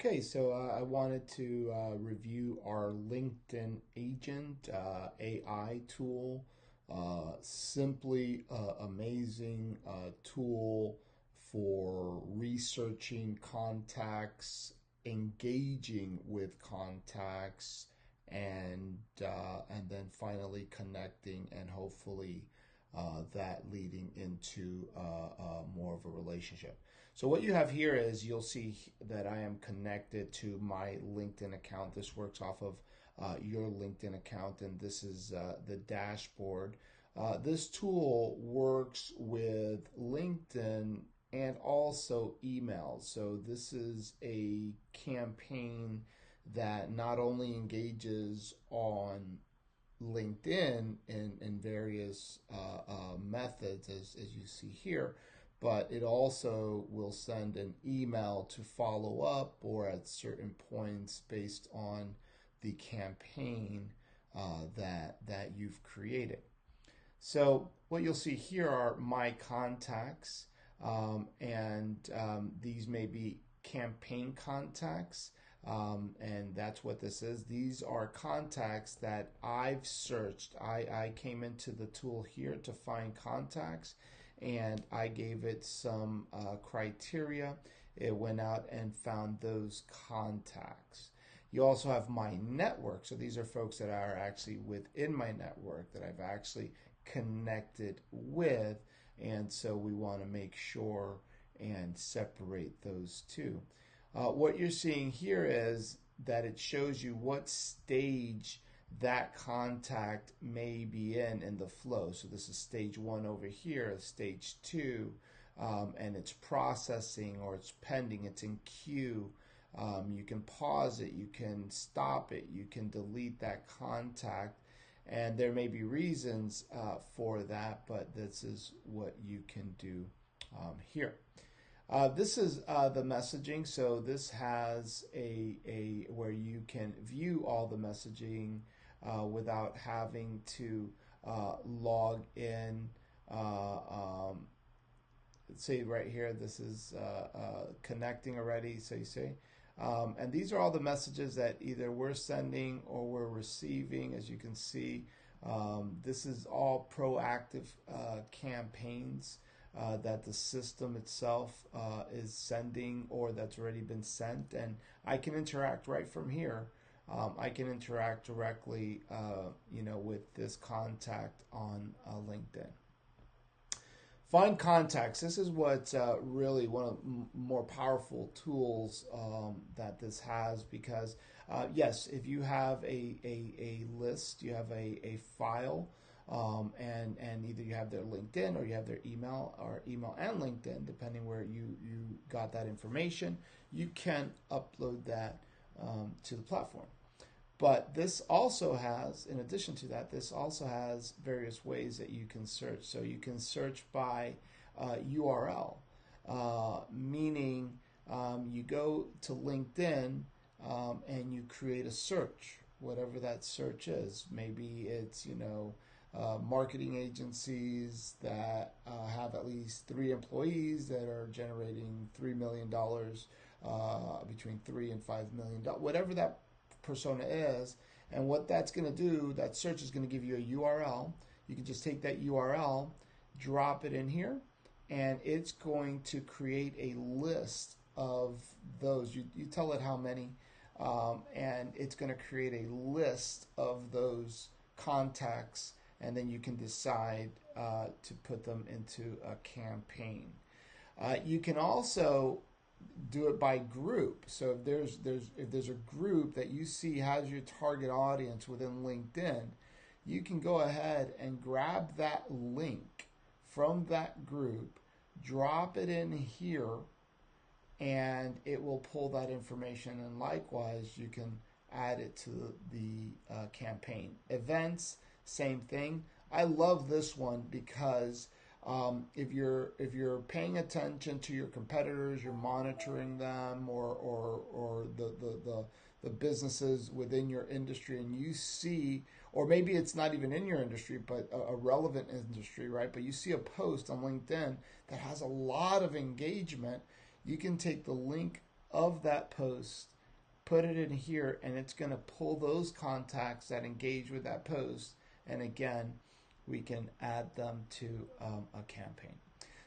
Okay, so I wanted to review our LinkedIn Agent AI tool. Simply amazing tool for researching contacts, engaging with contacts, and then finally connecting and hopefully that leading into more of a relationship. So what you have here is you'll see that I am connected to my LinkedIn account. This works off of your LinkedIn account, and this is the dashboard. This tool works with LinkedIn and also emails. So this is a campaign that not only engages on LinkedIn in various methods, as you see here, but it also will send an email to follow up or at certain points based on the campaign that you've created. So what you'll see here are my contacts, and these may be campaign contacts, and that's what this is. These are contacts that I've searched. I came into the tool here to find contacts, and I gave it some criteria. It went out and found those contacts. You also have my network. So these are folks that are actually within my network that I've actually connected with. And so we want to make sure and separate those two. What you're seeing here is that it shows you what stage that contact may be in the flow. So this is stage one over here, stage two, and it's processing or it's pending, it's in queue. You can pause it, you can stop it, you can delete that contact, and there may be reasons for that, but this is what you can do here. This is the messaging. So this has a where you can view all the messaging without having to log in. Say right here, this is connecting already. So you see. And these are all the messages that either we're sending or we're receiving. As you can see, this is all proactive campaigns that the system itself is sending or that's already been sent. And I can interact right from here. I can interact directly, with this contact on LinkedIn. Find contacts. This is what really one of the more powerful tools that this has because, yes, if you have a list, you have a file, and either you have their LinkedIn or you have their email or email and LinkedIn, depending where you got that information, you can upload that to the platform. But this also has, in addition to that, this also has various ways that you can search. So you can search by URL, meaning you go to LinkedIn and you create a search, whatever that search is. Maybe it's, marketing agencies that have at least 3 employees that are generating $3 million, between $3 and $5 million, whatever that persona is. And what that's going to do, that search is going to give you a URL. You can just take that URL, drop it in here, and it's going to create a list of those. You tell it how many, and it's going to create a list of those contacts, and then you can decide to put them into a campaign. You can also do it by group. So if there's a group that you see has your target audience within LinkedIn, you can go ahead and grab that link from that group, drop it in here, and it will pull that information. And likewise, you can add it to the campaign. Events, same thing. I love this one because if you're paying attention to your competitors, you're monitoring them, or the businesses within your industry, and you see, or maybe it's not even in your industry, but a relevant industry, right? But you see a post on LinkedIn that has a lot of engagement. You can take the link of that post put it in here, and it's going to pull those contacts that engage with that post. And again, we can add them to a campaign.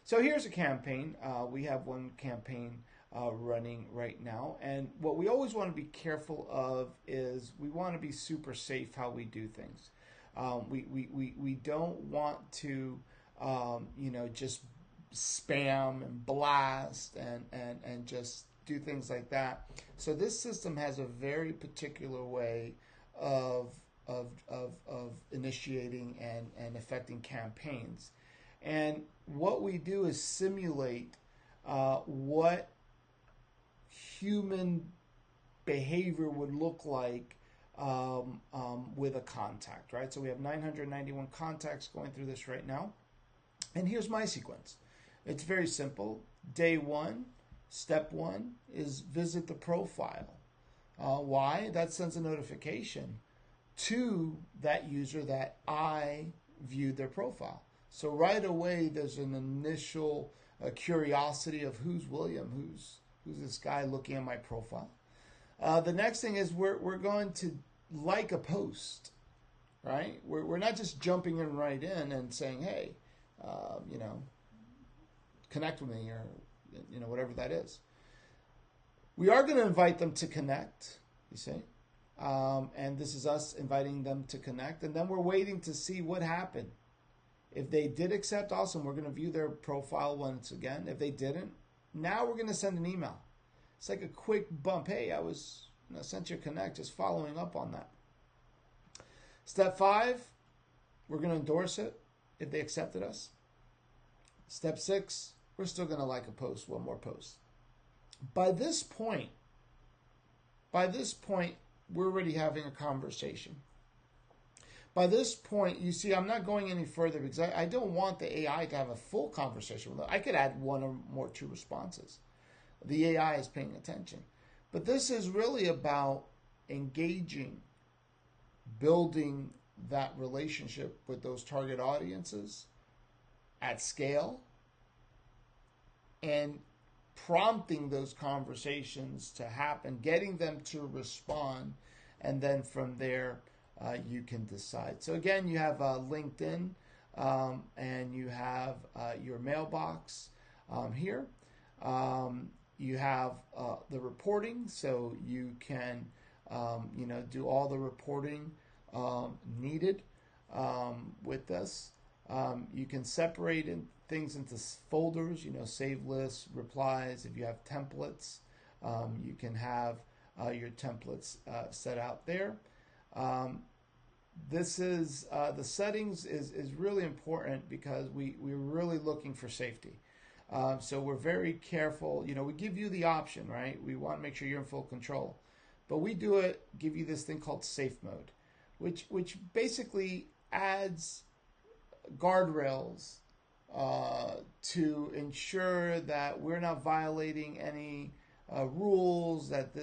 So here's a campaign. We have one campaign running right now. And what we always want to be careful of is we want to be super safe how we do things. We don't want to, just spam and blast and just do things like that. So this system has a very particular way of initiating and affecting campaigns. And what we do is simulate what human behavior would look like with a contact, right? So we have 991 contacts going through this right now. And here's my sequence. It's very simple. Day one, step one is visit the profile. Why? That sends a notification to that user that I viewed their profile. So right away, there's an initial curiosity of who's William, who's this guy looking at my profile. The next thing is we're going to like a post, right? We're not just jumping in right in and saying, hey, connect with me, or whatever that is. We are going to invite them to connect, you see. And this is us inviting them to connect. And then we're waiting to see what happened. If they did accept, awesome. We're going to view their profile once again. If they didn't, now we're going to send an email. It's like a quick bump. Hey, I sent you a connect, just following up on that. Step 5, we're going to endorse it if they accepted us. Step 6, we're still going to like a post, one more post. By this point, we're already having a conversation. By this point, you see, I'm not going any further because I don't want the AI to have a full conversation with them. I could add one or more two responses. The AI is paying attention. But this is really about engaging, building that relationship with those target audiences at scale, and prompting those conversations to happen, getting them to respond, and then from there you can decide. So again, you have LinkedIn, and you have your mailbox here. You have the reporting, so you can do all the reporting needed with this. You can separate things into folders, save lists, replies. If you have templates, you can have your templates set out there. This is the settings is really important because we're really looking for safety. So we're very careful. We give you the option, right? We want to make sure you're in full control. But we give you this thing called safe mode, which basically adds guardrails to ensure that we're not violating any rules, that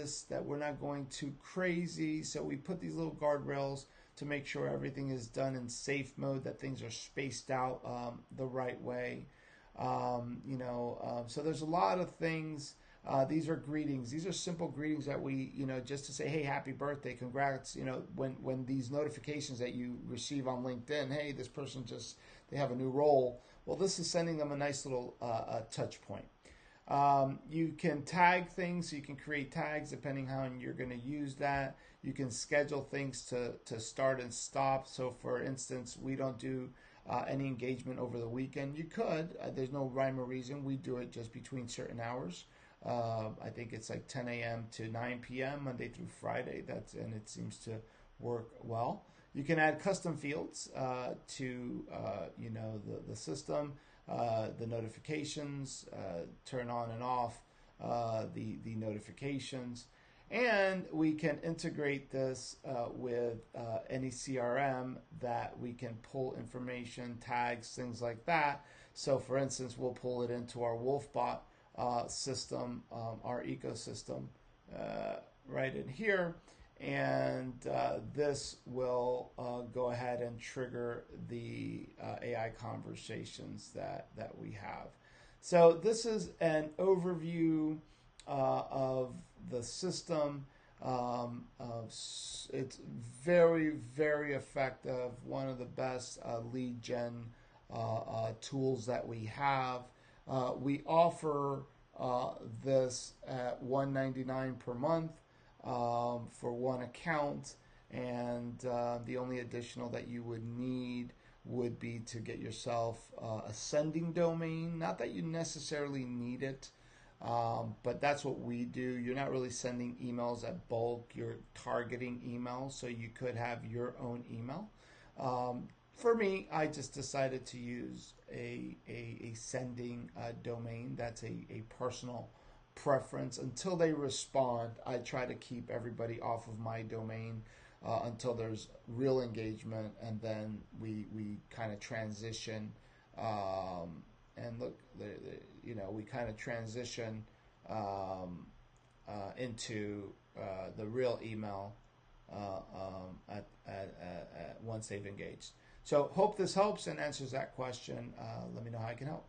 we're not going too crazy. So we put these little guardrails to make sure everything is done in safe mode, that things are spaced out the right way. So there's a lot of things. These are greetings. These are simple greetings that we, just to say, hey, happy birthday, congrats. When these notifications that you receive on LinkedIn, hey, this person they have a new role. Well, this is sending them a nice little touch point. You can tag things, so you can create tags depending how you're going to use that. You can schedule things to start and stop. So, for instance, we don't do any engagement over the weekend. You could. There's no rhyme or reason. We do it just between certain hours. I think it's like 10 a.m. to 9 p.m. Monday through Friday. And it seems to work well. You can add custom fields to the system, the notifications, turn on and off the notifications, and we can integrate this with any CRM that we can pull information, tags, things like that. So, for instance, we'll pull it into our Wolfbot system, our ecosystem, right in here. And this will go ahead and trigger the AI conversations that we have. So this is an overview of the system. It's very, very effective. One of the best lead gen tools that we have. We offer this at $199 per month for one account, and the only additional that you would need would be to get yourself a sending domain. Not that you necessarily need it, but that's what we do. You're not really sending emails at bulk, you're targeting emails, so you could have your own email. For me, I just decided to use a sending domain. That's a personal preference. Until they respond, I try to keep everybody off of my domain until there's real engagement, and then we kind of transition. And look, we kind of transition into the real email once they've engaged. So hope this helps and answers that question. Let me know how I can help.